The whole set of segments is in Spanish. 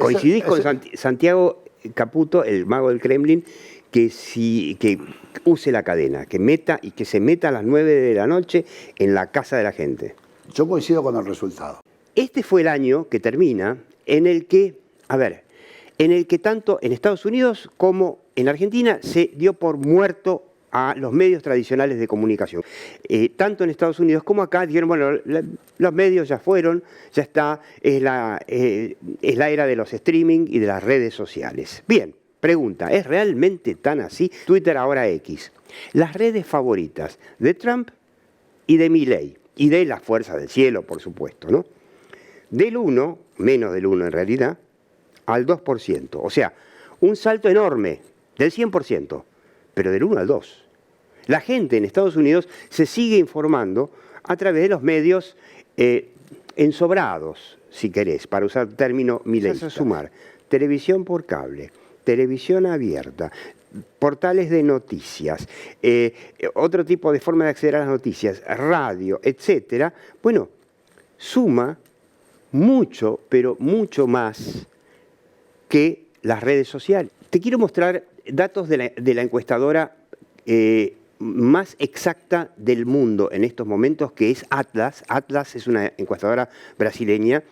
Coincidís con Santiago Caputo, el mago del Kremlin, que use la cadena, que se meta a las 9 de la noche en la casa de la gente. Yo coincido con el resultado. Este fue el año que termina en el que, tanto en Estados Unidos como en Argentina se dio por muerto a los medios tradicionales de comunicación. Tanto en Estados Unidos como acá dijeron, bueno, los medios ya fueron, ya está, es la era de los streaming y de las redes sociales. Bien, pregunta, ¿es realmente tan así? Twitter, ahora X. Las redes favoritas de Trump y de Milei, y de la Fuerza del Cielo, por supuesto, ¿no? Del 1, menos del 1 en realidad, al 2%. O sea, un salto enorme, del 100%, pero del 1 al 2. La gente en Estados Unidos se sigue informando a través de los medios ensobrados, si querés, para usar el término mileísta. Vas a sumar televisión por cable, televisión abierta, portales de noticias, otro tipo de forma de acceder a las noticias, radio, etcétera. Bueno, suma mucho, pero mucho más que las redes sociales. Te quiero mostrar datos de la encuestadora más exacta del mundo en estos momentos, que es Atlas. Atlas es una encuestadora brasileña.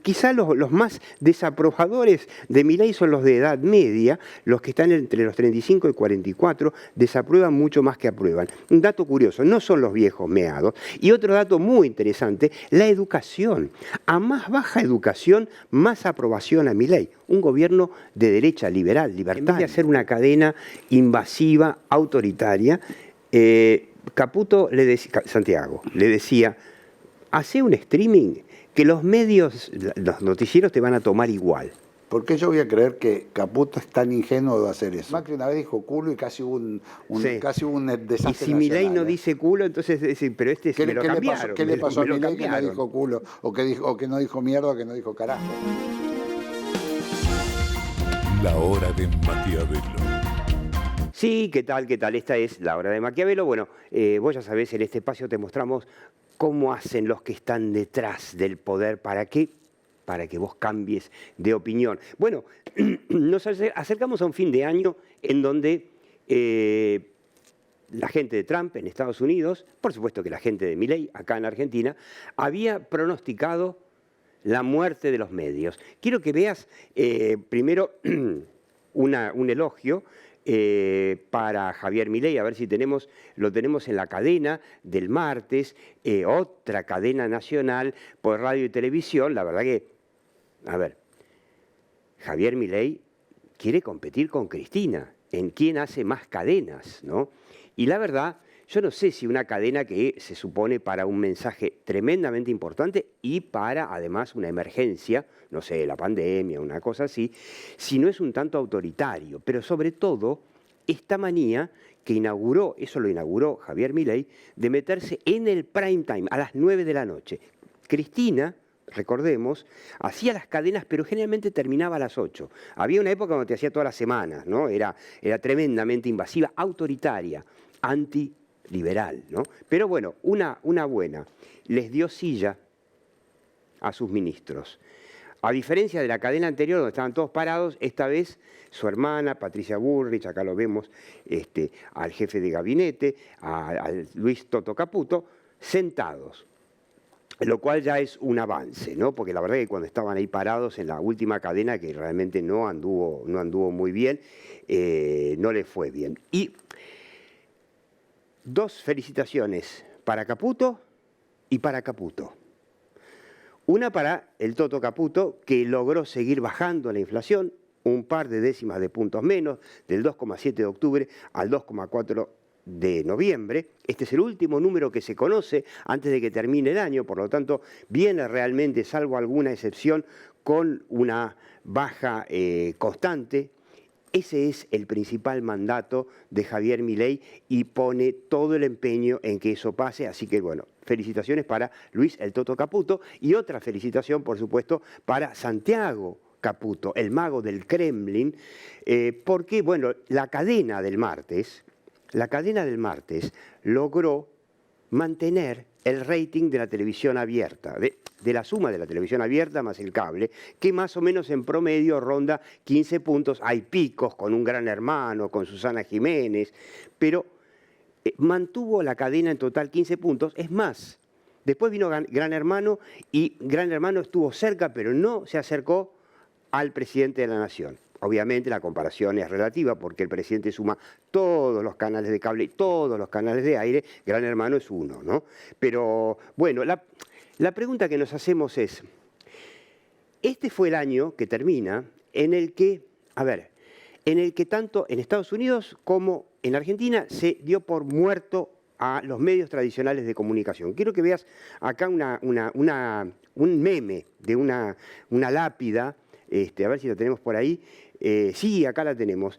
Quizá los más desaprobadores de Milei son los de edad media, los que están entre los 35 y 44, desaprueban mucho más que aprueban. Un dato curioso, no son los viejos meados. Y otro dato muy interesante, la educación. A más baja educación, más aprobación a Milei. Un gobierno de derecha liberal, libertario. En vez de hacer una cadena invasiva, autoritaria, Caputo Santiago le decía, hace un streaming que los medios, los noticieros te van a tomar igual. ¿Por qué yo voy a creer que Caputo es tan ingenuo de hacer eso? Macri una vez dijo culo y casi hubo un desastre. Y si Milei no dice culo, entonces pero me lo cambiaron. ¿Qué le pasó a Milei que no dijo culo? O que no dijo mierda, o que no dijo carajo. La hora de Maquiavelo. Sí, ¿qué tal? ¿Qué tal? Esta es La Hora de Maquiavelo. Bueno, vos ya sabés, en este espacio te mostramos cómo hacen los que están detrás del poder. ¿Para qué? Para que vos cambies de opinión. Bueno, nos acercamos a un fin de año en donde la gente de Trump en Estados Unidos, por supuesto que la gente de Milei acá en Argentina, había pronosticado la muerte de los medios. Quiero que veas primero un elogio para Javier Milei, a ver si lo tenemos en la cadena del martes, otra cadena nacional por radio y televisión. La verdad que, a ver, Javier Milei quiere competir con Cristina en quién hace más cadenas, ¿no? Y la verdad, yo no sé si una cadena que se supone para un mensaje tremendamente importante y para, además, una emergencia, no sé, la pandemia, una cosa así, si no es un tanto autoritario. Pero sobre todo, esta manía que eso lo inauguró Javier Milei, de meterse en el prime time, a las 9 de la noche. Cristina, recordemos, hacía las cadenas, pero generalmente terminaba a las 8. Había una época donde te hacía todas las semanas, ¿no? Era tremendamente invasiva, autoritaria, antiliberal, ¿no? Pero bueno, una buena. Les dio silla a sus ministros. A diferencia de la cadena anterior, donde estaban todos parados, esta vez su hermana, Patricia Bullrich, acá lo vemos, al jefe de gabinete, a Luis Toto Caputo, sentados. Lo cual ya es un avance, ¿no? Porque la verdad es que cuando estaban ahí parados en la última cadena, que realmente no anduvo muy bien, no le fue bien. Y dos felicitaciones para Caputo y para Caputo. Una para el Toto Caputo, que logró seguir bajando la inflación, un par de décimas de puntos menos, del 2,7 de octubre al 2,4 de noviembre. Este es el último número que se conoce antes de que termine el año, por lo tanto, viene realmente, salvo alguna excepción, con una baja constante. Ese es el principal mandato de Javier Milei y pone todo el empeño en que eso pase. Así que, bueno, felicitaciones para Luis el Toto Caputo y otra felicitación, por supuesto, para Santiago Caputo, el mago del Kremlin, porque, bueno, la cadena del martes logró mantener el rating de la televisión abierta. de la suma de la televisión abierta más el cable, que más o menos en promedio ronda 15 puntos. Hay picos con un Gran Hermano, con Susana Jiménez, pero mantuvo la cadena en total 15 puntos. Es más, después vino Gran Hermano y Gran Hermano estuvo cerca, pero no se acercó al presidente de la Nación. Obviamente la comparación es relativa porque el presidente suma todos los canales de cable y todos los canales de aire, Gran Hermano es uno, ¿no? Pero bueno, la pregunta que nos hacemos es, este fue el año que termina en el que, tanto en Estados Unidos como en Argentina se dio por muerto a los medios tradicionales de comunicación. Quiero que veas acá un meme de una lápida, a ver si la tenemos por ahí. Sí, acá la tenemos.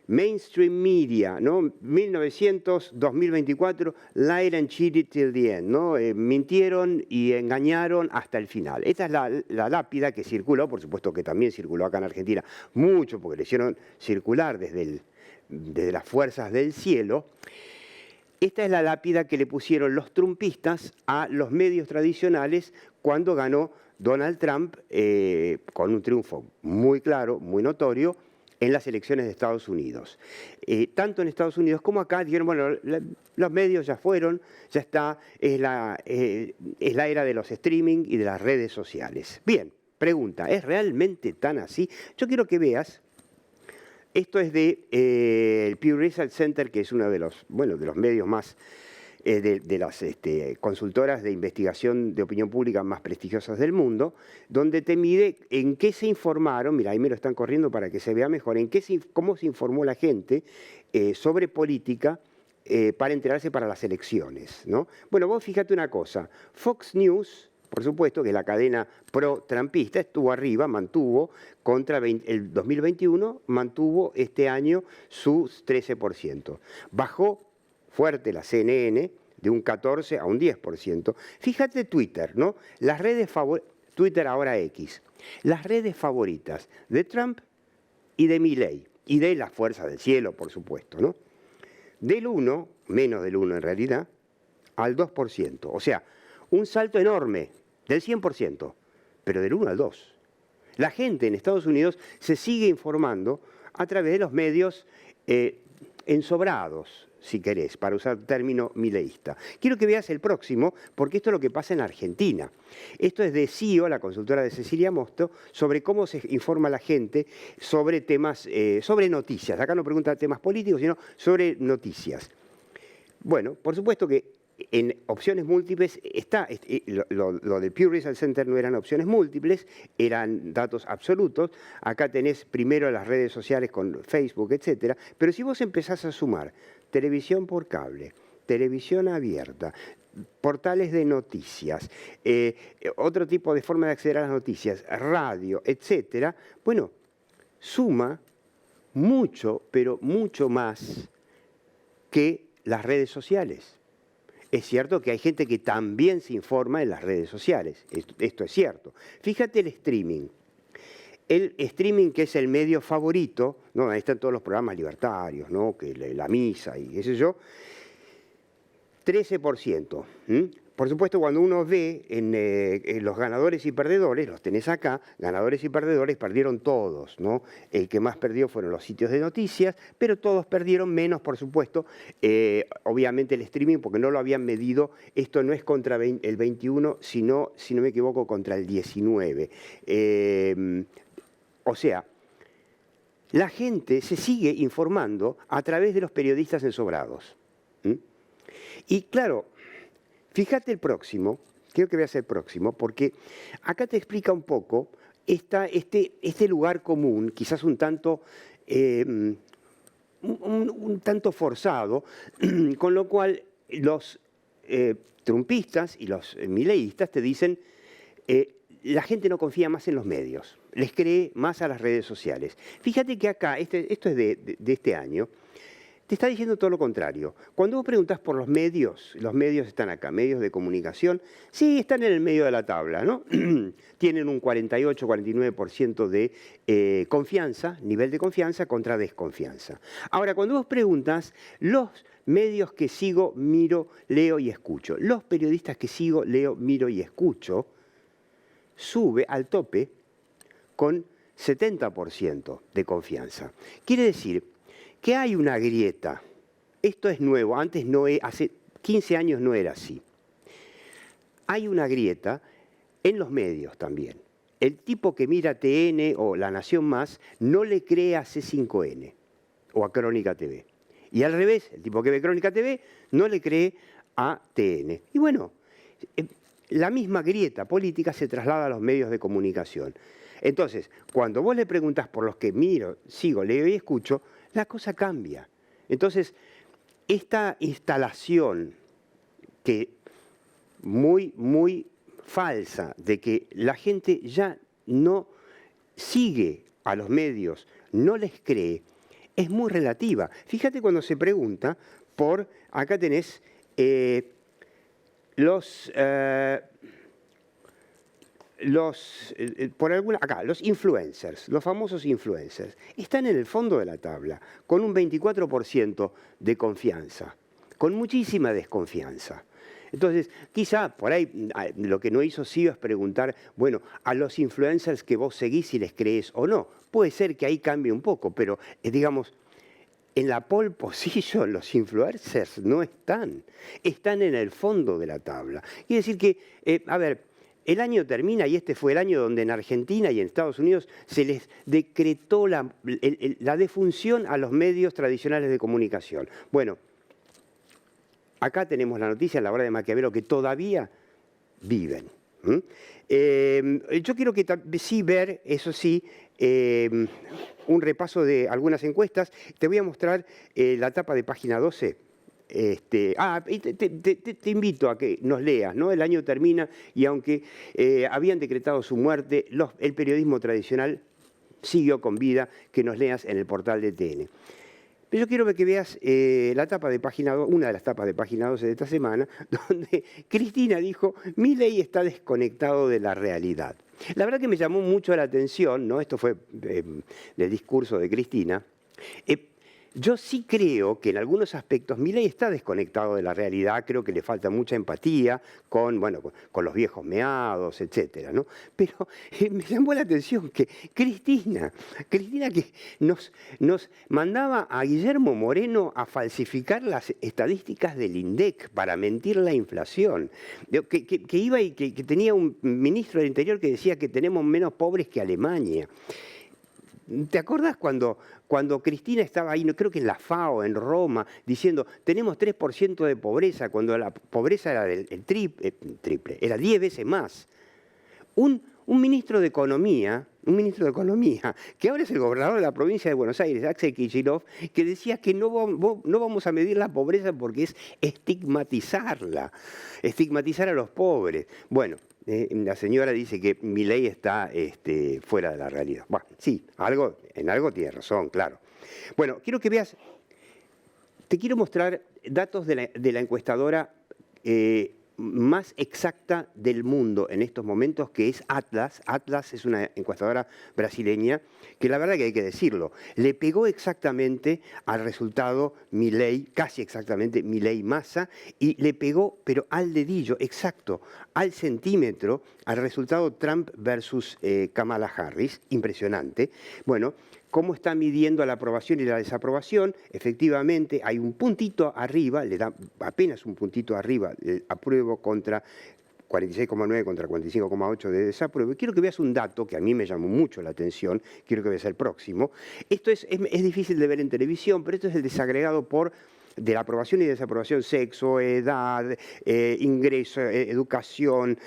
Mainstream Media, ¿no? 1900-2024, lied and cheated till the end, ¿no? Mintieron y engañaron hasta el final. Esta es la lápida que circuló, por supuesto que también circuló acá en Argentina mucho, porque le hicieron circular desde las fuerzas del cielo. Esta es la lápida que le pusieron los trumpistas a los medios tradicionales cuando ganó Donald Trump, con un triunfo muy claro, muy notorio, en las elecciones de Estados Unidos. Tanto en Estados Unidos como acá dijeron, bueno, los medios ya fueron, ya está, es la era de los streaming y de las redes sociales. Bien, pregunta, ¿es realmente tan así? Yo quiero que veas, esto es de el Pew Research Center, que es uno de los medios más, de las consultoras de investigación de opinión pública más prestigiosas del mundo, donde te mide en qué se informaron, mira, ahí me lo están corriendo para que se vea mejor, cómo se informó la gente sobre política para enterarse para las elecciones, ¿no? Bueno, vos fíjate una cosa, Fox News, por supuesto, que es la cadena pro-trumpista, estuvo arriba, mantuvo, contra el 2021, mantuvo este año su 13%. Bajó fuerte la CNN, de un 14 a un 10%. Fíjate Twitter, ¿no? Twitter ahora X. Las redes favoritas de Trump y de Milei, y de la Fuerza del Cielo, por supuesto, ¿no? Del 1, menos del 1 en realidad, al 2%. O sea, un salto enorme, del 100%, pero del 1 al 2. La gente en Estados Unidos se sigue informando a través de los medios ensobrados, si querés, para usar término mileísta. Quiero que veas el próximo, porque esto es lo que pasa en Argentina. Esto es de CIO, la consultora de Cecilia Mosto, sobre cómo se informa la gente sobre temas, sobre noticias. Acá no pregunta temas políticos, sino sobre noticias. Bueno, por supuesto que en opciones múltiples está, lo del Pew Research Center no eran opciones múltiples, eran datos absolutos. Acá tenés primero las redes sociales con Facebook, etcétera. Pero si vos empezás a sumar televisión por cable, televisión abierta, portales de noticias, otro tipo de forma de acceder a las noticias, radio, etcétera, bueno, suma mucho, pero mucho más que las redes sociales. Es cierto que hay gente que también se informa en las redes sociales, esto es cierto. Fíjate el streaming. El streaming, que es el medio favorito, ¿no? Ahí están todos los programas libertarios, ¿no? Que la misa y qué sé yo, 13%. Por supuesto, cuando uno ve en los ganadores y perdedores, los tenés acá, ganadores y perdedores perdieron todos, ¿no? El que más perdió fueron los sitios de noticias, pero todos perdieron, menos, por supuesto, obviamente el streaming, porque no lo habían medido. Esto no es contra el 21, sino, si no me equivoco, contra el 19. O sea, la gente se sigue informando a través de los periodistas ensobrados. Y claro, fíjate el próximo, quiero que veas el próximo, porque acá te explica un poco este lugar común, quizás un tanto forzado, con lo cual los trumpistas y los mileístas te dicen la gente no confía más en los medios, les cree más a las redes sociales. Fíjate que acá, esto es de este año, te está diciendo todo lo contrario. Cuando vos preguntás por los medios están acá, medios de comunicación, sí, están en el medio de la tabla, ¿no? Tienen un 48-49% de confianza, nivel de confianza contra desconfianza. Ahora, cuando vos preguntas, los medios que sigo, miro, leo y escucho, los periodistas que sigo, leo, miro y escucho, sube al tope con 70% de confianza. Quiere decir que hay una grieta. Esto es nuevo, antes no, hace 15 años no era así. Hay una grieta en los medios también. El tipo que mira TN o La Nación Más no le cree a C5N o a Crónica TV. Y al revés, el tipo que ve Crónica TV no le cree a TN. Y bueno, la misma grieta política se traslada a los medios de comunicación. Entonces, cuando vos le preguntás por los que miro, sigo, leo y escucho, la cosa cambia. Entonces, esta instalación que muy falsa de que la gente ya no sigue a los medios, no les cree, es muy relativa. Fíjate cuando se pregunta por, acá tenés los influencers, los famosos influencers, están en el fondo de la tabla, con un 24% de confianza, con muchísima desconfianza. Entonces, quizá por ahí lo que no hizo Ciro es preguntar, bueno, a los influencers que vos seguís si les crees o no. Puede ser que ahí cambie un poco, pero digamos, en la pole position los influencers no están en el fondo de la tabla. Quiere decir que, a ver, el año termina y este fue el año donde en Argentina y en Estados Unidos se les decretó la defunción a los medios tradicionales de comunicación. Bueno, acá tenemos la noticia en La Hora de Maquiavelo que todavía viven. Yo quiero que sí ver, eso sí, un repaso de algunas encuestas. Te voy a mostrar la tapa de página 12. Te invito a que nos leas, ¿no? El año termina y aunque habían decretado su muerte, el periodismo tradicional siguió con vida, que nos leas en el portal de TN. Pero yo quiero que veas la tapa de página 2, una de las tapas de página 12 de esta semana, donde Cristina dijo, Milei está desconectado de la realidad. La verdad que me llamó mucho la atención, ¿no? Esto fue del discurso de Cristina. Yo sí creo que en algunos aspectos Milei está desconectado de la realidad, creo que le falta mucha empatía con los viejos meados, etcétera, ¿no? Pero me llamó la atención que Cristina que nos mandaba a Guillermo Moreno a falsificar las estadísticas del INDEC para mentir la inflación, que iba y que tenía un ministro del Interior que decía que tenemos menos pobres que Alemania. ¿Te acordás cuando Cristina estaba ahí, creo que en la FAO, en Roma, diciendo tenemos 3% de pobreza, cuando la pobreza era el triple, era 10 veces más? Un ministro de Economía, que ahora es el gobernador de la provincia de Buenos Aires, Axel Kicillof, que decía que no vamos a medir la pobreza porque es estigmatizar a los pobres. Bueno, la señora dice que Milei está fuera de la realidad. Bueno, sí, en algo tiene razón, claro. Bueno, quiero que veas, te quiero mostrar datos de la encuestadora más exacta del mundo en estos momentos, que es Atlas. Atlas es una encuestadora brasileña que la verdad que hay que decirlo, le pegó exactamente al resultado Milei, casi exactamente Milei-Massa, y le pegó, pero al dedillo, exacto, al centímetro, al resultado Trump versus Kamala Harris. Impresionante. Bueno, ¿cómo está midiendo la aprobación y la desaprobación? Efectivamente, hay un puntito arriba, le da apenas un puntito arriba, apruebo contra 46,9 contra 45,8 de desapruebo. Quiero que veas un dato que a mí me llamó mucho la atención, quiero que veas el próximo. Esto es difícil de ver en televisión, pero esto es el desagregado de la aprobación y desaprobación, sexo, edad, ingreso, educación,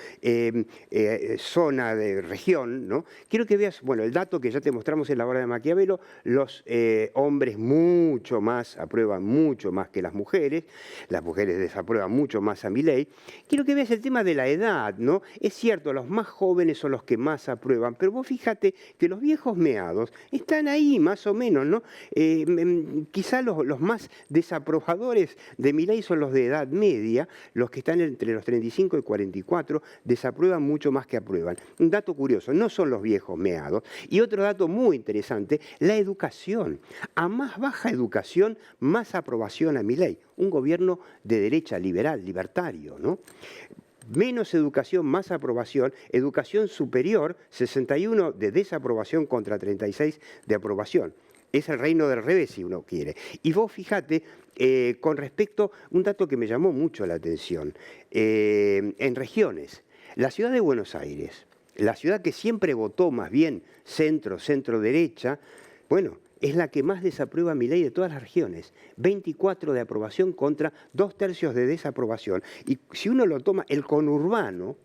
zona de región, ¿no? Quiero que veas, bueno, el dato que ya te mostramos en La Hora de Maquiavelo, los hombres aprueban mucho más que las mujeres desaprueban mucho más a Milei. Quiero que veas el tema de la edad, ¿no? Es cierto, los más jóvenes son los que más aprueban, pero vos fíjate que los viejos meados están ahí más o menos, ¿no? Quizá los más desaprobados de Milei son los de edad media, los que están entre los 35 y 44, desaprueban mucho más que aprueban. Un dato curioso, no son los viejos meados. Y otro dato muy interesante, la educación. A más baja educación, más aprobación a Milei. Un gobierno de derecha liberal, libertario, ¿no? Menos educación, más aprobación. Educación superior, 61 de desaprobación contra 36 de aprobación. Es el reino del revés, si uno quiere. Y vos fíjate, con respecto, un dato que me llamó mucho la atención, en regiones, la ciudad de Buenos Aires, la ciudad que siempre votó más bien centro-derecha, bueno, es la que más desaprueba Milei de todas las regiones. 24 de aprobación contra 2/3 de desaprobación. Y si uno lo toma, el conurbano,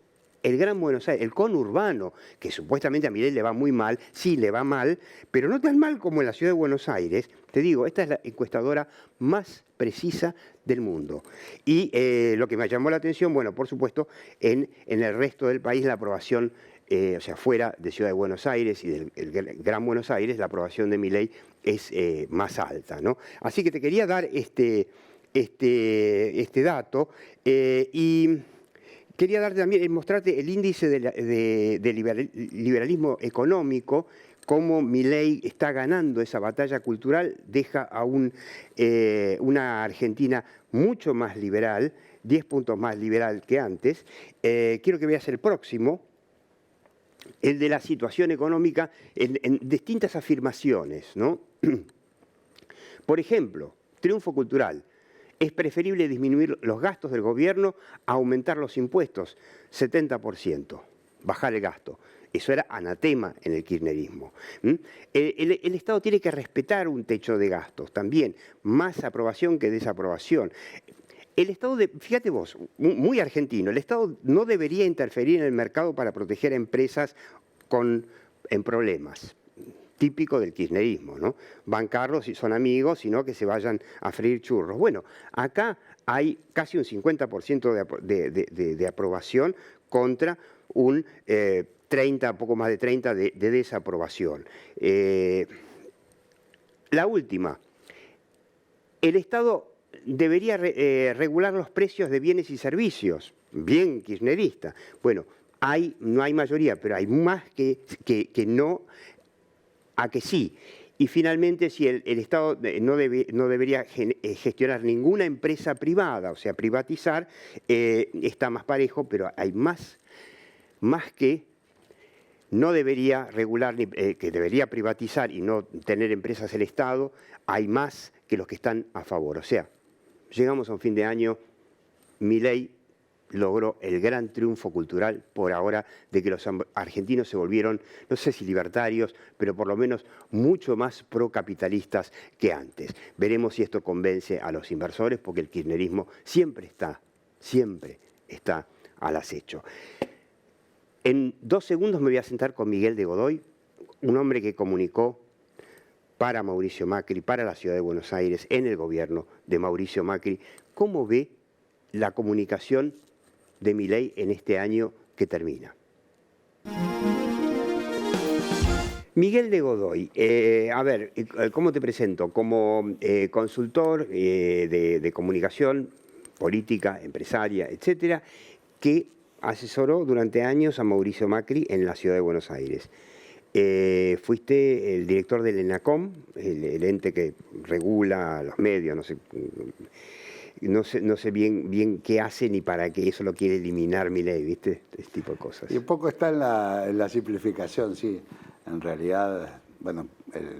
el Gran Buenos Aires, el conurbano, que supuestamente a Milei le va muy mal, sí le va mal, pero no tan mal como en la ciudad de Buenos Aires. Te digo, esta es la encuestadora más precisa del mundo. Y lo que me llamó la atención, bueno, por supuesto, en el resto del país la aprobación, o sea, fuera de Ciudad de Buenos Aires y del Gran Buenos Aires, la aprobación de Milei es más alta, ¿no? Así que te quería dar este dato y quería darte también, mostrarte el índice de liberalismo económico, cómo Milei está ganando esa batalla cultural, deja a una Argentina mucho más liberal, 10 puntos más liberal que antes. Quiero que veas el próximo, el de la situación económica en distintas afirmaciones, ¿no? Por ejemplo, triunfo cultural. Es preferible disminuir los gastos del gobierno a aumentar los impuestos, 70%, bajar el gasto. Eso era anatema en el kirchnerismo. El Estado tiene que respetar un techo de gastos, también, más aprobación que desaprobación. El Estado, fíjate vos, muy argentino, el Estado no debería interferir en el mercado para proteger a empresas en problemas. Típico del kirchnerismo, ¿no? Bancarlos si son amigos, sino que se vayan a freír churros. Bueno, acá hay casi un 50% de aprobación contra un 30, poco más de 30 de desaprobación. La última, el Estado debería regular los precios de bienes y servicios, bien kirchnerista. Bueno, no hay mayoría, pero hay más que no a que sí. Y finalmente, si el Estado no debería gestionar ninguna empresa privada, o sea, privatizar, está más parejo, pero hay más que no debería regular, que debería privatizar y no tener empresas el Estado, hay más que los que están a favor. O sea, llegamos a un fin de año, Milei logró el gran triunfo cultural por ahora de que los argentinos se volvieron, no sé si libertarios, pero por lo menos mucho más procapitalistas que antes. Veremos si esto convence a los inversores, porque el kirchnerismo siempre está al acecho. En 2 segundos me voy a sentar con Miguel de Godoy, un hombre que comunicó para Mauricio Macri, para la Ciudad de Buenos Aires, en el gobierno de Mauricio Macri. ¿Cómo ve la comunicación de Milei en este año que termina? Miguel de Godoy, a ver, ¿cómo te presento? Como consultor de comunicación política, empresaria, etcétera, que asesoró durante años a Mauricio Macri en la Ciudad de Buenos Aires. Fuiste el director del ENACOM, el ente que regula los medios, no sé bien qué hace ni para qué, eso lo quiere eliminar Milei, ¿viste? Este tipo de cosas. Y un poco está en la simplificación, sí. En realidad, bueno,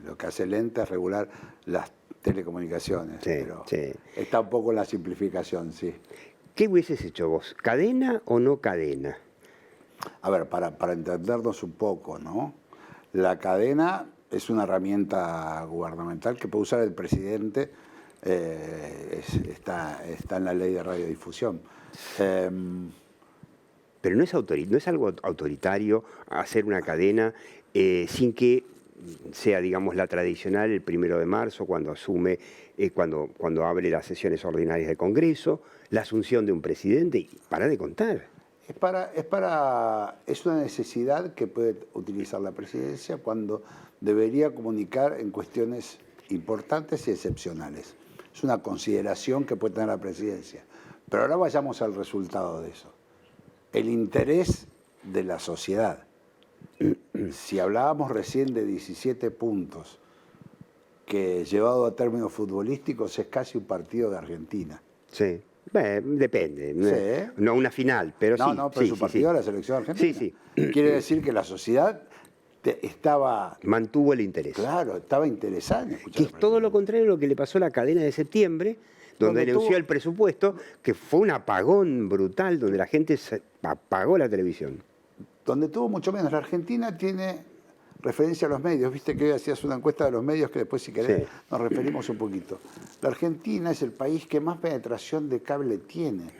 lo que hace el ente es regular las telecomunicaciones, sí, pero sí, está un poco en la simplificación, sí. ¿Qué hubieses hecho vos? ¿Cadena o no cadena? A ver, para entendernos un poco, ¿no? La cadena es una herramienta gubernamental que puede usar el presidente, está en la ley de radiodifusión. Pero no es algo autoritario hacer una cadena sin que sea, digamos, la tradicional el 1 de marzo, cuando asume, cuando abre las sesiones ordinarias del Congreso, la asunción de un presidente, y para de contar. Es una necesidad que puede utilizar la presidencia cuando debería comunicar en cuestiones importantes y excepcionales. Es una consideración que puede tener la presidencia. Pero ahora vayamos al resultado de eso. El interés de la sociedad. Si hablábamos recién de 17 puntos, que llevado a términos futbolísticos es casi un partido de Argentina. Sí. Depende. Sí. No una final, pero sí. No, pero sí, su sí, partido sí. de la selección argentina. Sí, Quiere decir que la sociedad estaba, Mantuvo el interés. claro, estaba interesada en escuchar Que al es todo lo presidente. contrario a lo que le pasó a la cadena de septiembre, donde Donde denunció tuvo- el presupuesto, que fue un apagón brutal, donde la gente apagó la televisión. Donde tuvo mucho menos. La Argentina tiene referencia a los medios. Viste que hoy hacías una encuesta de los medios que después, si querés, Sí. nos referimos un poquito. La Argentina es el país que más penetración de cable tiene.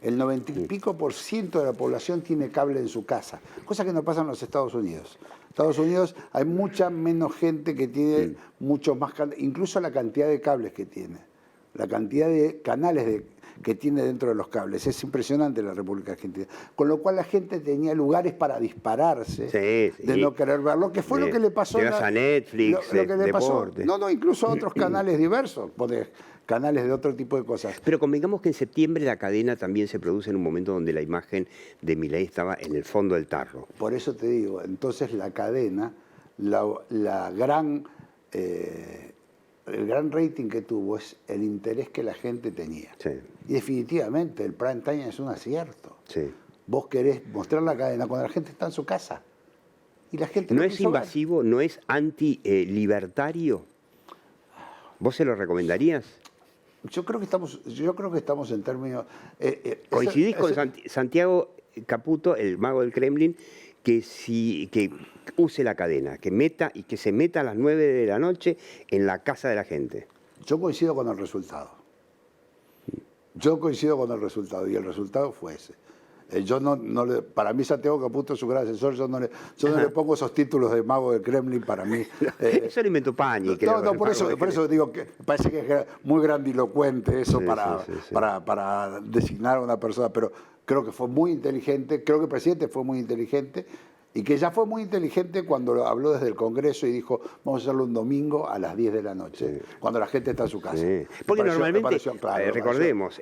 El 90 y pico % de la población tiene cable en su casa, cosa que no pasa en los Estados Unidos. En Estados Unidos hay mucha menos gente que tiene muchos más canales, incluso la cantidad de cables que tiene, la cantidad de canales que tiene dentro de los cables. Es impresionante la República Argentina. Con lo cual la gente tenía lugares para dispararse Sí, de sí. no querer verlo, que fue lo que le pasó Te vas a Netflix, lo que le pasó. deporte. No, incluso a otros canales diversos, canales de otro tipo de cosas. Pero convengamos que en septiembre la cadena también se produce en un momento donde la imagen de Milei estaba en el fondo del tarro. Por eso te digo, entonces la cadena, el gran rating que tuvo es el interés que la gente tenía. Sí, Y definitivamente el prime time es un acierto. sí. Vos querés mostrar la cadena cuando la gente está en su casa. Y la gente ¿No lo es quiso ver. invasivo, no es anti-libertario? ¿Vos se lo recomendarías? Yo creo que estamos en términos... ¿Coincidís con Santiago Caputo, el mago del Kremlin, que use la cadena, que se meta a las 9 de la noche en la casa de la gente? Yo coincido con el resultado. Y el resultado fue ese. Para mí Santiago Caputo es un gran asesor, yo no le pongo esos títulos de mago del Kremlin para mí. Eso lo inventó Pañi. Por eso digo que parece que es muy grandilocuente eso Sí, sí. para designar a una persona, pero creo que fue muy inteligente, creo que el presidente fue muy inteligente y que ya fue muy inteligente cuando habló desde el Congreso y dijo, vamos a hacerlo un domingo a las 10 de la noche, cuando la gente está en su casa. Sí. Porque normalmente, claro, recordemos,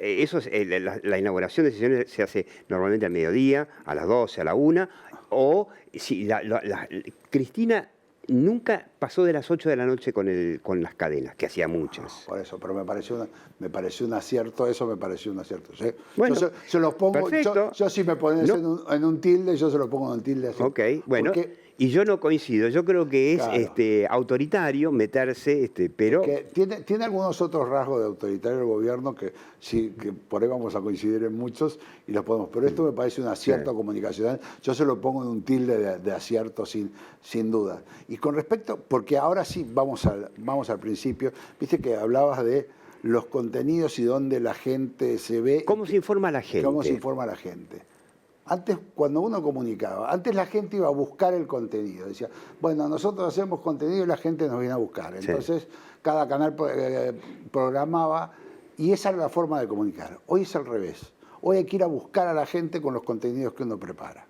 la inauguración de sesiones se hace normalmente al mediodía, a las 12, a la 1, o si Cristina nunca pasó de las 8 de la noche con las cadenas, que hacía muchas. Por eso, pero me pareció un acierto, eso me pareció un acierto. ¿Sí? Bueno, yo se los pongo, perfecto. yo si me pones en un tilde, yo se lo pongo en un tilde así. Ok, bueno, y yo no coincido, yo creo que es Claro. Autoritario meterse, pero... Que tiene algunos otros rasgos de autoritario el gobierno que sí, que por ahí vamos a coincidir en muchos y los podemos. Pero esto me parece un acierto comunicacional. Yo se lo pongo en un tilde de acierto sin duda. Y con respecto, porque ahora sí vamos al principio, viste que hablabas de los contenidos y dónde la gente se ve. ¿Cómo se informa la gente? ¿Cómo se informa la gente? Antes, cuando uno comunicaba, antes la gente iba a buscar el contenido. Decía, bueno, nosotros hacemos contenido y la gente nos viene a buscar. Entonces, cada canal programaba y esa era la forma de comunicar. Hoy es al revés. Hoy hay que ir a buscar a la gente con los contenidos que uno prepara.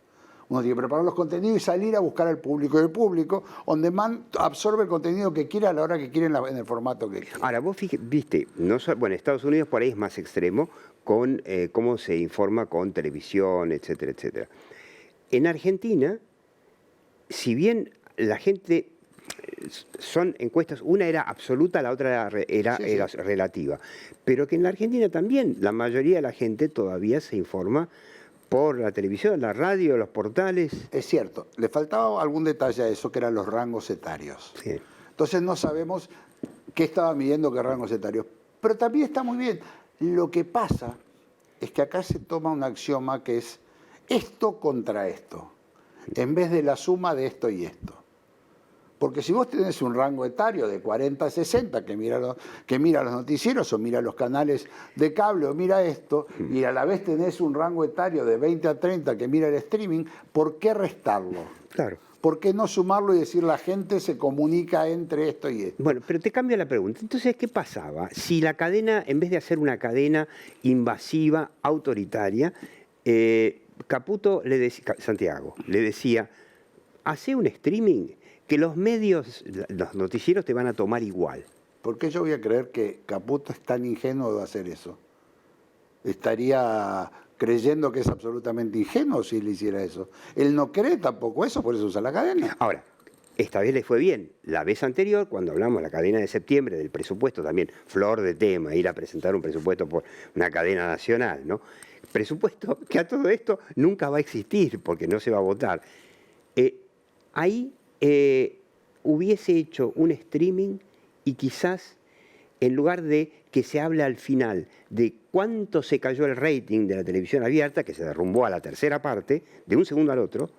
Uno tiene que preparar los contenidos y salir a buscar al público. Y el público, on demand, absorbe el contenido que quiere a la hora que quiere en el formato que quiere. Ahora, vos viste, bueno, Estados Unidos por ahí es más extremo con cómo se informa con televisión, etcétera, etcétera. En Argentina, si bien la gente, son encuestas, una era absoluta, la otra era relativa, pero que en la Argentina también la mayoría de la gente todavía se informa por la televisión, la radio, los portales. Es cierto, le faltaba algún detalle a eso que eran los rangos etarios. Sí. Entonces no sabemos qué estaba midiendo, qué rangos etarios. Pero también está muy bien. Lo que pasa es que acá se toma un axioma que es esto contra esto, en vez de la suma de esto y esto. Porque si vos tenés un rango etario de 40 a 60 que mira los noticieros o mira los canales de cable o mira esto, y a la vez tenés un rango etario de 20 a 30 que mira el streaming, ¿por qué restarlo? Claro. ¿Por qué no sumarlo y decir la gente se comunica entre esto y esto? Bueno, pero te cambio la pregunta. Entonces, ¿qué pasaba? Si la cadena, en vez de hacer una cadena invasiva, autoritaria, Caputo Santiago le decía, hacé un streaming que los medios, los noticieros te van a tomar igual. ¿Por qué yo voy a creer que Caputo es tan ingenuo de hacer eso? Estaría creyendo que es absolutamente ingenuo si él hiciera eso. Él no cree tampoco eso, por eso usa la cadena. Ahora, Esta vez le fue bien. La vez anterior, cuando hablamos de la cadena de septiembre, del presupuesto, también flor de tema, ir a presentar un presupuesto por una cadena nacional, ¿no? Presupuesto que a todo esto nunca va a existir porque no se va a votar. Ahí hubiese hecho un streaming y quizás, en lugar de que se hable al final de cuánto se cayó el rating de la televisión abierta, que se derrumbó a la tercera parte, de un segundo al otro,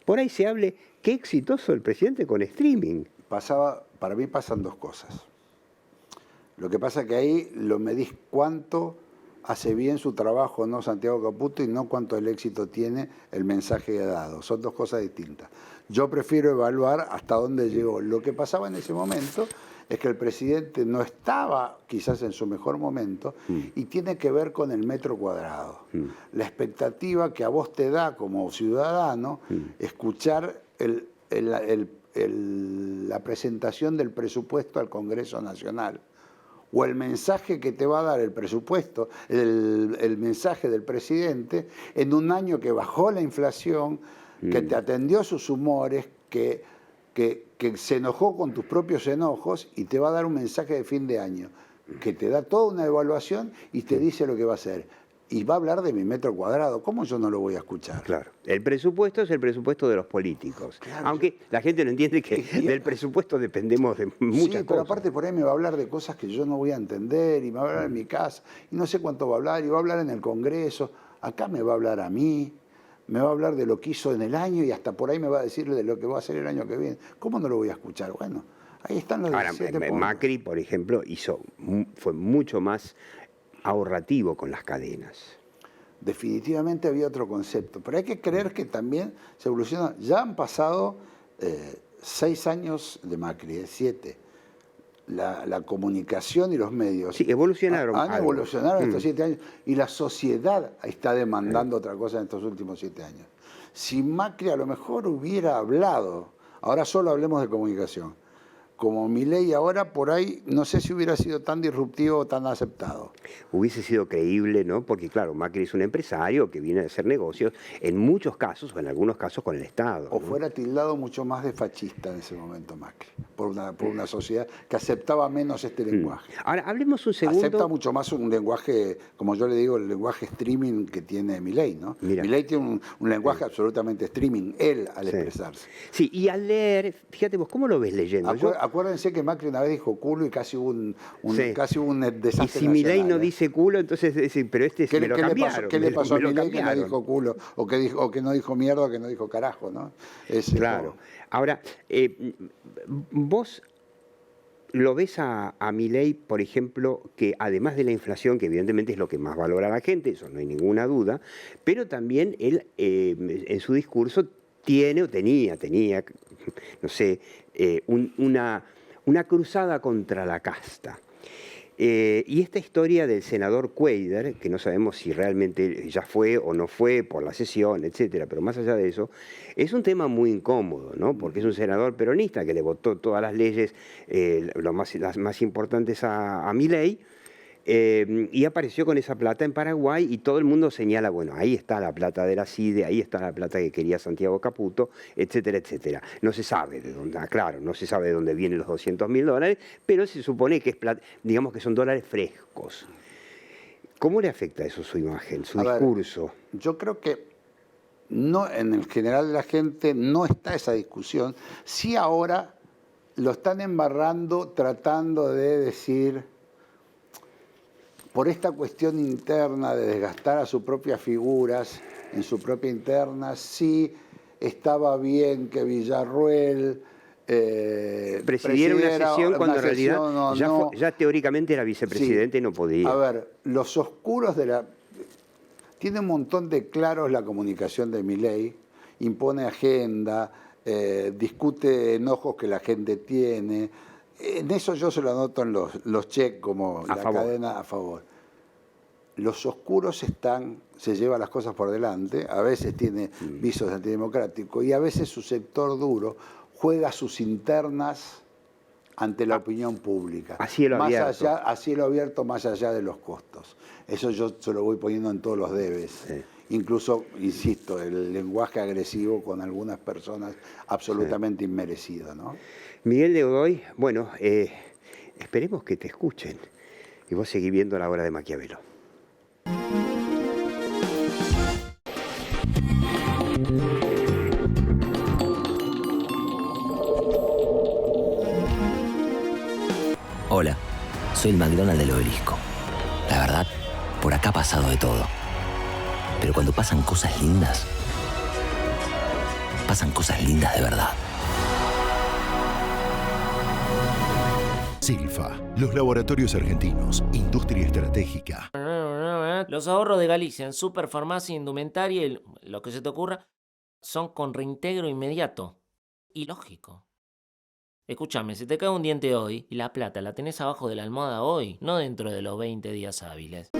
por ahí se hable qué exitoso el presidente con streaming. Para mí pasan dos cosas. Lo que pasa es que ahí lo medís cuánto hace bien su trabajo, no Santiago Caputo, y no cuánto el éxito tiene el mensaje dado. Son dos cosas distintas. Yo prefiero evaluar hasta dónde llegó. Lo que pasaba en ese momento es que el presidente no estaba quizás en su mejor momento y tiene que ver con el metro cuadrado. La expectativa que a vos te da como ciudadano escuchar la presentación del presupuesto al Congreso Nacional, o el mensaje que te va a dar el presupuesto, el mensaje del presidente en un año que bajó la inflación, que te atendió sus humores, que se enojó con tus propios enojos y te va a dar un mensaje de fin de año, que te da toda una evaluación y te dice lo que va a hacer. Y va a hablar de mi metro cuadrado. ¿Cómo yo no lo voy a escuchar? Claro. El presupuesto es el presupuesto de los políticos. Claro, aunque la gente no entiende que del presupuesto dependemos de muchas cosas. Sí, pero aparte por ahí me va a hablar de cosas que yo no voy a entender, y me va a hablar en mi casa, y no sé cuánto va a hablar, y va a hablar en el Congreso. Acá me va a hablar a mí, me va a hablar de lo que hizo en el año, y hasta por ahí me va a decir de lo que va a hacer el año que viene. ¿Cómo no lo voy a escuchar? Bueno, ahí están los 17 puntos. Macri, por ejemplo, fue mucho más ahorrativo con las cadenas. Definitivamente había otro concepto, pero hay que creer que también se evoluciona. Ya han pasado 6 años de Macri, 7. La comunicación y los medios sí, evolucionaron. Han evolucionado en estos 7 años, y la sociedad está demandando otra cosa en estos últimos 7 años. Si Macri a lo mejor hubiera hablado, ahora solo hablemos de comunicación, como Milei ahora, por ahí no sé si hubiera sido tan disruptivo o tan aceptado. Hubiese sido creíble, ¿no? Porque claro, Macri es un empresario que viene a hacer negocios, en muchos casos, o en algunos casos, con el Estado. O ¿no? fuera tildado mucho más de fascista en ese momento Macri, por una sociedad que aceptaba menos este lenguaje. Ahora, hablemos un segundo. Acepta mucho más un lenguaje, como yo le digo, el lenguaje streaming que tiene Milei, ¿no? Milei tiene un lenguaje absolutamente streaming, él al expresarse. Sí, y al leer, fíjate vos, ¿cómo lo ves leyendo? Acuérdense que Macri una vez dijo culo y casi hubo un desastre. Y si Milei no dice culo, entonces pero me lo cambiaron. ¿Qué le pasó a Milei que no dijo culo? O que no dijo mierda, o que no dijo carajo, ¿no? Claro. Ahora, vos lo ves a Milei, por ejemplo, que además de la inflación, que evidentemente es lo que más valora la gente, eso no hay ninguna duda, pero también él en su discurso tenía, no sé, una cruzada contra la casta. Y esta historia del senador Cuéllar, que no sabemos si realmente ya fue o no fue por la sesión, etcétera, pero más allá de eso, es un tema muy incómodo, ¿no? Porque es un senador peronista que le votó todas las leyes, las más importantes a Milei, y apareció con esa plata en Paraguay y todo el mundo señala, bueno, ahí está la plata de la CIDE, ahí está la plata que quería Santiago Caputo, etcétera, etcétera. No se sabe de dónde, claro, no se sabe de dónde vienen los $200.000, pero se supone que es plata, digamos que son dólares frescos. ¿Cómo le afecta eso su imagen, su discurso? Yo creo que no, en el general de la gente no está esa discusión. Sí, ahora lo están embarrando tratando de decir, por esta cuestión interna de desgastar a sus propias figuras, en su propia interna, sí estaba bien que Villarruel presidiera una sesión cuando en realidad ya teóricamente era vicepresidente y no podía. A ver, los oscuros de la... Tiene un montón de claros la comunicación de Milei, impone agenda, discute enojos que la gente tiene. En eso yo se lo anoto en los cheques como la cadena a favor. Los oscuros se lleva las cosas por delante, a veces tiene visos antidemocráticos y a veces su sector duro juega sus internas ante la opinión pública. A cielo abierto. A cielo abierto, más allá de los costos. Eso yo se lo voy poniendo en todos los debes. Sí. incluso, insisto, el lenguaje agresivo con algunas personas absolutamente inmerecido, ¿no? Miguel de Godoy, bueno, esperemos que te escuchen y vos seguís viendo La Hora de Maquiavelo. Hola, soy el McDonald's del Obelisco. La verdad, por acá ha pasado de todo. Pero cuando pasan cosas lindas de verdad. Silfa, los laboratorios argentinos, industria estratégica. Los ahorros de Galicia en superfarmacia, indumentaria y lo que se te ocurra son con reintegro inmediato. Y lógico. Escúchame, si te cae un diente hoy y la plata la tenés abajo de la almohada hoy, no dentro de los 20 días hábiles.